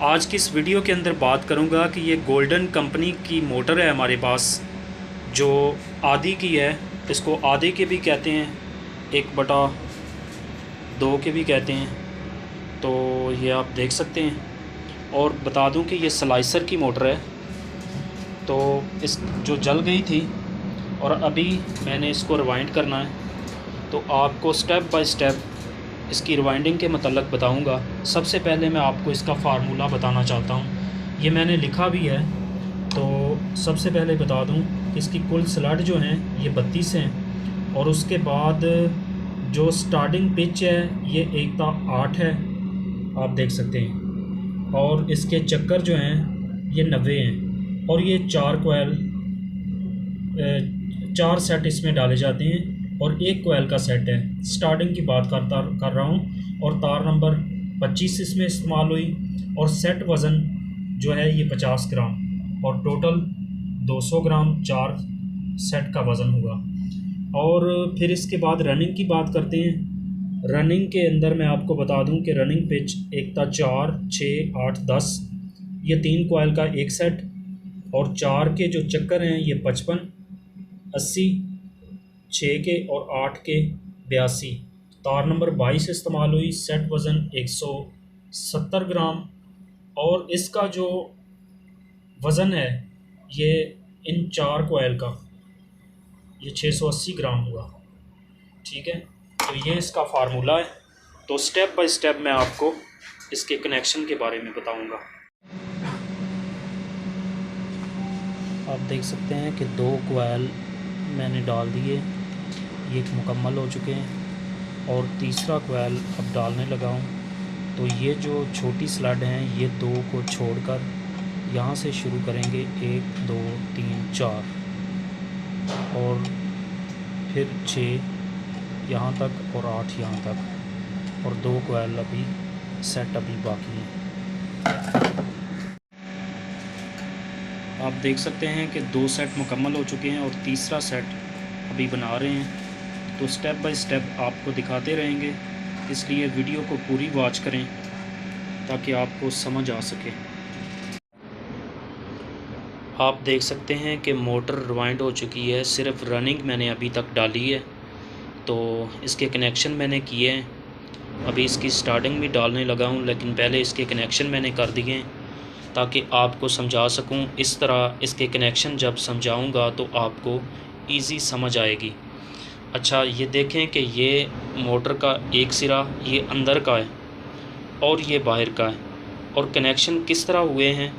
आज की इस वीडियो के अंदर बात करूंगा कि ये गोल्डन कंपनी की मोटर है हमारे पास, जो आधी की है। इसको आधे के भी कहते हैं, 1/2 के भी कहते हैं। तो ये आप देख सकते हैं। और बता दूं कि ये स्लाइसर की मोटर है। तो इस जो जल गई थी और अभी मैंने इसको रिवाइंड करना है, तो आपको स्टेप बाय स्टेप इसकी रिवाइंडिंग के मतलब बताऊंगा। सबसे पहले मैं आपको इसका फार्मूला बताना चाहता हूं, ये मैंने लिखा भी है। तो सबसे पहले बता दूं कि इसकी कुल स्लड जो हैं ये 32 हैं, और उसके बाद जो स्टार्टिंग पिच है ये 1/8 है, आप देख सकते हैं। और इसके चक्कर जो हैं ये 90 हैं, और ये 4 सेट इसमें डाले जाते हैं, और एक कोयल का सेट है। स्टार्टिंग की बात कर रहा हूँ, और तार नंबर 25 इसमें इस्तेमाल हुई, और सेट वज़न जो है ये 50 ग्राम, और टोटल 200 ग्राम 4 सेट का वज़न हुआ। और फिर इसके बाद रनिंग की बात करते हैं। रनिंग के अंदर मैं आपको बता दूं कि रनिंग पिच 1/4, 6, 8, 10, ये 3 कोयल का एक सेट, और 4 के जो चक्कर हैं ये 55, 80, 6 के और 8 के 82। तार नंबर 22 इस्तेमाल हुई। सेट वज़न 170 ग्राम, और इसका जो वज़न है ये इन 4 कोयल का ये 680 ग्राम हुआ। ठीक है, तो ये इसका फार्मूला है। तो स्टेप बाय स्टेप मैं आपको इसके कनेक्शन के बारे में बताऊंगा। आप देख सकते हैं कि 2 कोयल मैंने डाल दिए, ये मुकम्मल हो चुके हैं, और तीसरा कोयल अब डालने लगा हूँ। तो ये जो छोटी स्लड हैं ये 2 को छोड़कर यहाँ से शुरू करेंगे, 1, 2, 3, 4, और फिर 6 यहाँ तक और 8 यहाँ तक, और 2 कोयल अभी सेट अभी बाकी हैं। आप देख सकते हैं कि 2 सेट मुकम्मल हो चुके हैं, और तीसरा सेट अभी बना रहे हैं। तो स्टेप बाय स्टेप आपको दिखाते रहेंगे, इसलिए वीडियो को पूरी वॉच करें ताकि आपको समझ आ सके। आप देख सकते हैं कि मोटर रिवाइंड हो चुकी है, सिर्फ रनिंग मैंने अभी तक डाली है। तो इसके कनेक्शन मैंने किए हैं, अभी इसकी स्टार्टिंग भी डालने लगा हूँ, लेकिन पहले इसके कनेक्शन मैंने कर दिए हैं ताकि आपको समझा सकूं। इस तरह इसके कनेक्शन जब समझाऊंगा तो आपको इजी समझ आएगी। अच्छा, ये देखें कि ये मोटर का एक सिरा ये अंदर का है और ये बाहर का है, और कनेक्शन किस तरह हुए हैं।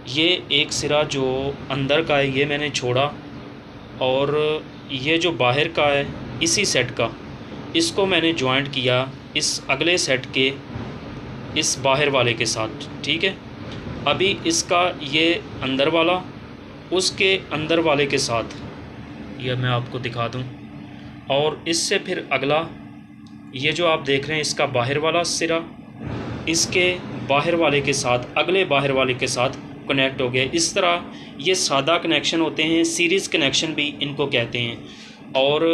ये एक सिरा जो अंदर का है ये मैंने छोड़ा, और ये जो बाहर का है इसी सेट का, इसको मैंने जॉइंट किया इस अगले सेट के इस बाहर वाले के साथ। ठीक है, अभी इसका ये अंदर वाला उसके अंदर वाले के साथ, यह मैं आपको दिखा दूं। और इससे फिर अगला ये जो आप देख रहे हैं इसका बाहर वाला सिरा इसके बाहर वाले के साथ अगले बाहर वाले के साथ कनेक्ट हो गया। इस तरह ये सादा कनेक्शन होते हैं, सीरीज़ कनेक्शन भी इनको कहते हैं। और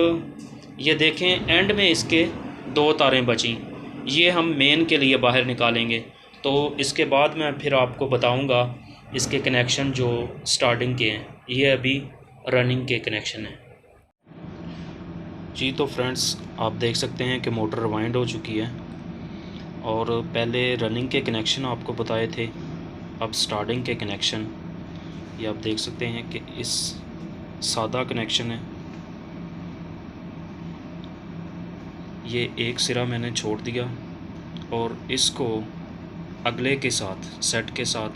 ये देखें एंड में इसके 2 तारें बची, ये हम मेन के लिए बाहर निकालेंगे। तो इसके बाद मैं फिर आपको बताऊंगा इसके कनेक्शन जो स्टार्टिंग के हैं। ये अभी रनिंग के कनेक्शन हैं जी। तो फ्रेंड्स, आप देख सकते हैं कि मोटर रिवाइंड हो चुकी है, और पहले रनिंग के कनेक्शन आपको बताए थे, अब स्टार्टिंग के कनेक्शन ये आप देख सकते हैं कि इस सादा कनेक्शन है, ये एक सिरा मैंने छोड़ दिया और इसको अगले के साथ सेट के साथ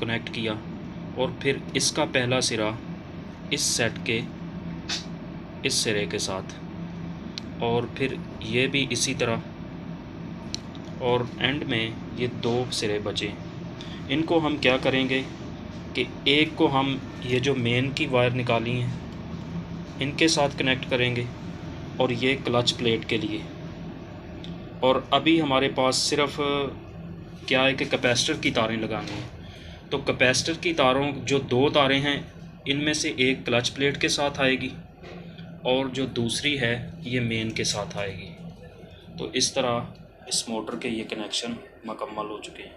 कनेक्ट किया, और फिर इसका पहला सिरा इस सेट के इस सिरे के साथ, और फिर ये भी इसी तरह, और एंड में ये 2 सिरे बचे। इनको हम क्या करेंगे कि एक को हम ये जो मेन की वायर निकाली हैं इनके साथ कनेक्ट करेंगे, और ये क्लच प्लेट के लिए। और अभी हमारे पास सिर्फ क्या है कि कैपेसिटर की तारें लगानी हैं। तो कैपेसिटर की तारों जो 2 तारें हैं इनमें से एक क्लच प्लेट के साथ आएगी, और जो दूसरी है ये मेन के साथ आएगी। तो इस तरह इस मोटर के ये कनेक्शन मुकम्मल हो चुके हैं।